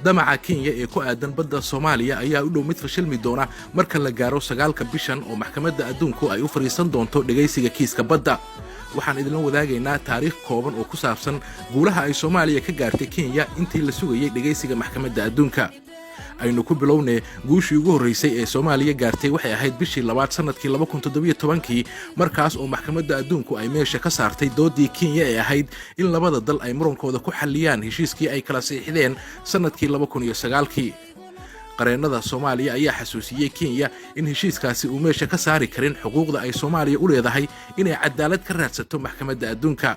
damaca Kenya ee ku aadan badda Soomaaliya ayaa u dhow mid fashilmi doona marka la gaaro 9 bishan oo maxkamadda adduunku ay u fariisan doonto dhageysiga kiiska badda. waxaan idin wadaagaynaa taariikh kooban oo ku saabsan guulaha ay Soomaaliya ka gaartay Kenya intii la sugayay dhageysiga maxkamadda adduunka. aynu ku bilownay guushii ugu horeysay ee Soomaaliya gaartay waxay ahayd bishii labaad sanadkii 2017 markaas oo maxkamadda adduunku ay meesha ka saartay doodii Kenya ee ahayd in labada dal ay murankooda ku xalliyaan heshiiskii ay kala saxiixdeen sanadkii 2009. qareennada Soomaaliya ayaa xasuusiyay Kenya in heshiiskaasi uu meesha ka saari karin xuquuqda ay Soomaaliya u leedahay inay cadaalad ka raadsato maxkamadda adduunka.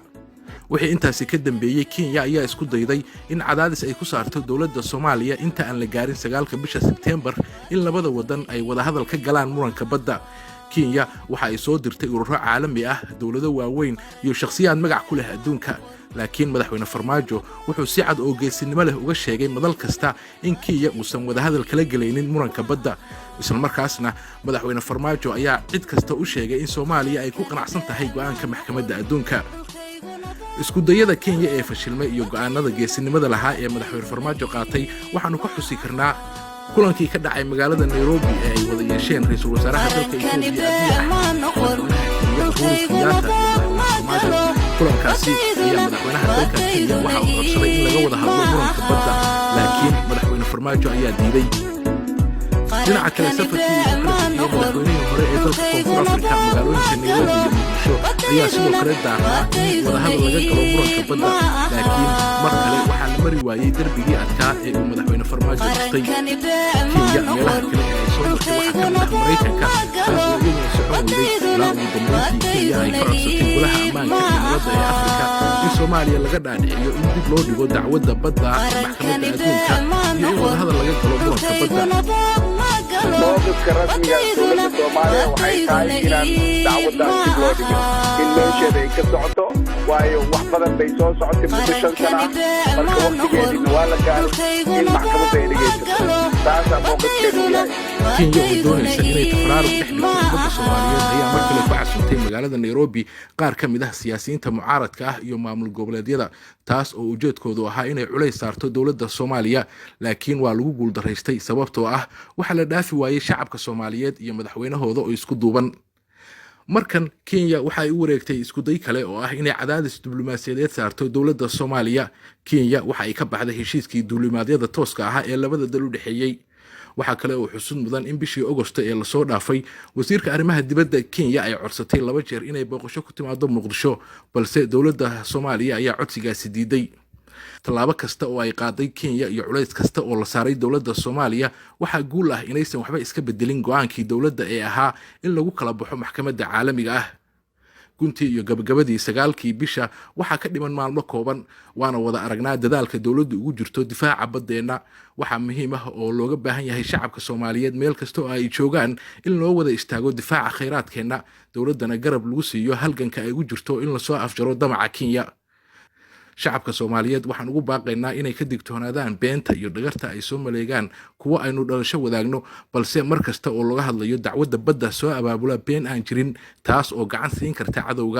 wixii intaasi ka dambeeyay Kenya ayaa isku dayday in cadaadis ay ku saarto dawladda Soomaaliya inta aan la gaarin 9 bisha September in labada wadan ay wada hadal ka galaan muranka badda. Kenya waxa ay soo dirtay ururo caalami ah, dawlado waaweyn iyo shakhsiyaad magac ku leh adduunka. laakiin madaxweyne Farmaajo wuxuu si cad oo geesinimo leh uga sheegay madal kasta in Kenya uusan wada hadal kala galaynin muranka badda. isla markaasna madaxweyne Farmaajo ayaa cid kasta u sheegay in Soomaaliya ay ku qanacsan tahay go'aanka maxkamadda adduunka. isku dayada Kenya ee fashilmay iyo go'aanada geesinimada lahaa ee madaxweyne Farmaajo qaatay waxaanu ka xusi karnaa kulankii ka dhacay magaalada Nairobi ee ay wada yeesheen ra'iisul wasaaraha dalka kulankaasi ayaa madaxweynaha dalka Kenya waxa uu codsaday in laga wada hadlo muranka badda, laakiin madaxweyne Farmaajo ayaa diiday. dhinaca kale safarkii madaxweynihii hore ee dalka Koonfur Afrika magaalooyinka Nairobi iyo Muqdisho ayaa sidoo kale daarnaa in wada hadal laga galo muranka badda, laakiin mar kale waxaa la mari waayey darbigii adkaa ee uu madaxweyne Farmaajo dhistay. Kenya meelaha kale ee ay soo martay waxaa ka mid ah Maraykanka, taas oo iyaduna socon weyday ilaa ugu dambeyntii Kenya ay ka codsatay golaha ammaanka iyo nabadda ee Afrika in Soomaaliya laga dhaadhiciyo in dib loo dhigo dacwadda badda ee maxkamadda adduunka iyo in wada hadal laga galo muranka badda. موقفك الرسمي دولة الصومالية وحي تايجينان دعوة داسك لوديك إن ميشة دي كسعطو وايو وحبدا بيسو سعطي مدشان سنة مالك وقت جيدي نوالا كان إن محكمة ديريجيشن تاسا موقف كيرياي Kenya oo doonaysa inay tafraaro dhex dhigto ummadda Soomaaliyeed ayaa mar kale ku casuntay magaalada Nairobi qaar ka mid ah siyaasiyiinta mucaaradka ah iyo maamul goboleedyada, taas oo ujeedkoodu ahaa inay culays saarto dawladda Soomaaliya, laakiin waa lagu guuldaraystay sababtoo ah waxa la dhaafi waayay shacabka Soomaaliyeed iyo madaxweynahooda oo isku duuban. markan Kenya waxa ay u wareegtay isku day kale oo ah inay cadaadis diblomaasiyadeed saarto dawladda Soomaaliya. Kenya waxa ay ka baxday heshiiskii diblomaasiyadda tooska ah ee labada dal u dhaxeeyay. waxa kale oo xusid mudan in bishii Agosto ee la soo dhaafay wasiirka arrimaha dibadda Kenya ay codsatay 2 jeer inay booqasho ku timaado Muqdisho, balse dawladda Soomaaliya ayaa codsigaasi diiday. talaabo kasta oo ay qaaday Kenya iyo culays kasta oo la saaray dawladda Soomaaliya waxa guul ah inaysan waxba iska bedelin go'aankii dawladda ee ahaa in lagu kala baxo maxkamadda caalamiga ah. guntii iyo gabagabadii 9 bisha waxa ka dhiman maalmo kooban, waana wada aragnaa dadaalka dawladdu ugu jirto difaaca baddeena. waxa muhiim ah oo looga baahan yahay shacabka Soomaaliyeed meel kasta oo ay joogaan in loo wada istaago difaaca kheyraadkeena, dawladdana garab lagu siiyo halganka ay ugu jirto in la soo afjaro damaca Kenya. shacabka Soomaaliyeed waxaan ugu baaqaynaa inay ka digtoonaadaan beenta iyo dhagarta ay soo maleegaan kuwa aynu dhalasho wadaagno, balse mar kasta oo laga hadlayo dacwadda badda soo abaabula been aan jirin, taas oo gacan siin karta cadowga.